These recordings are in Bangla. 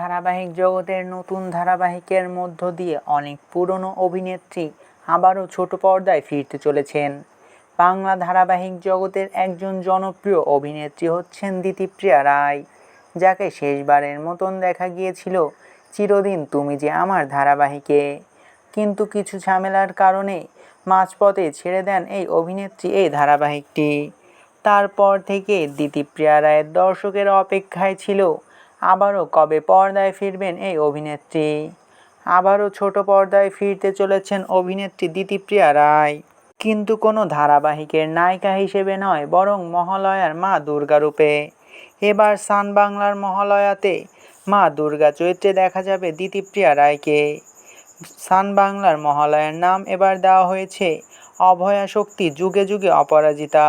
ধারাবাহিক জগতের নতুন ধারাবাহিকের মধ্য দিয়ে অনেক পুরনো অভিনেত্রী আবারও ছোট পর্দায় ফিরতে চলেছেন। বাংলা ধারাবাহিক জগতের একজন জনপ্রিয় অভিনেত্রী হচ্ছেন দিতিপ্রিয়া রায়, যাকে শেষবারের মতন দেখা গিয়েছিল চিরদিন তুমি যে আমার ধারাবাহিকে। কিন্তু কিছু ঝামেলার কারণে মাঝপথে ছেড়ে দেন এই অভিনেত্রী এই ধারাবাহিকটি। তারপর থেকে দিতিপ্রিয়া রায়ের দর্শকের অপেক্ষায় ছিল আবারও কবে পর্দায় ফিরবেন এই অভিনেত্রী। আবারও ছোট পর্দায় ফিরতে চলেছেন অভিনেত্রী দিতিপ্রিয়া রায়, কিন্তু কোনো ধারাবাহিকের নায়িকা হিসেবে নয়, বরং মহালয়ার মা দুর্গা রূপে। এবার সান বাংলার মহালয়াতে মা দুর্গা চরিত্রে দেখা যাবে দিতিপ্রিয়া রায়কে। সান বাংলার মহালয়ার নাম এবার দেওয়া হয়েছে অভয়া শক্তি যুগে যুগে অপরাজিতা।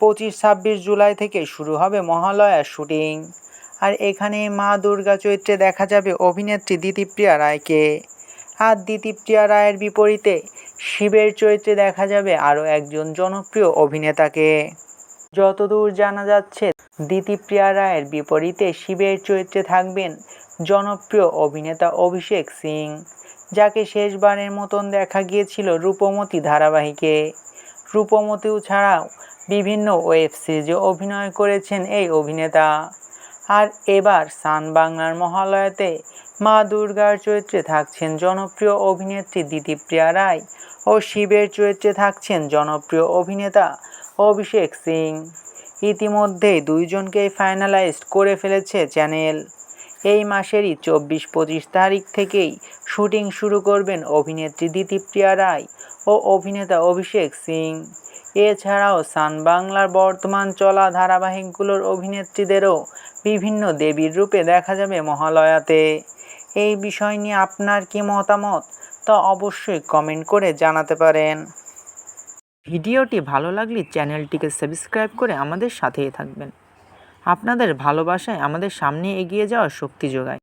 25-26 জুলাই থেকে শুরু হবে মহালয়ার শুটিং। আর এখানে মা দুর্গা চরিত্রে দেখা যাবে অভিনেত্রী দিতিপ্রিয়া রায়কে। আর দিতিপ্রিয়া রায়ের বিপরীতে শিবের চরিত্রে দেখা যাবে আরও একজন জনপ্রিয় অভিনেতাকে। যতদূর জানা যাচ্ছে, দিতিপ্রিয়া রায়ের বিপরীতে শিবের চরিত্রে থাকবেন জনপ্রিয় অভিনেতা অভিষেক সিং, যাকে শেষবারের মতন দেখা গিয়েছিল রূপমতি ধারাবাহিকে। রূপমতিও ছাড়াও বিভিন্ন ওয়েব সিরিজে অভিনয় করেছেন এই অভিনেতা। আর এবার সান বাংলার মহালয়াতে মা দুর্গার চরিত্রে থাকছেন জনপ্রিয় অভিনেত্রী দিতিপ্রিয়া রায় ও শিবের চরিত্রে থাকছেন জনপ্রিয় অভিনেতা অভিষেক সিং। ইতিমধ্যেই দুইজনকেই ফাইনালাইজড করে ফেলেছে চ্যানেল। এই মাসেরই 24-25 তারিখ থেকেই শুটিং শুরু করবেন অভিনেত্রী দিতিপ্রিয়া রায় ও অভিনেতা অভিষেক সিং। এছাড়াও সান বাংলার বর্তমান চলা ধারাবাহিকগুলোর অভিনেত্রীদেরও বিভিন্ন দেবীর রূপে দেখা যাবে মহালয়াতে। এই বিষয় নিয়ে আপনার কি মতামত, তা অবশ্যই কমেন্ট করে জানাতে পারেন। ভিডিওটি ভালো লাগলে চ্যানেলটিকে সাবস্ক্রাইব করে আমাদের সাথেই থাকবেন। আপনাদের ভালোবাসায় আমাদের সামনে এগিয়ে যাওয়ার শক্তি যোগায়।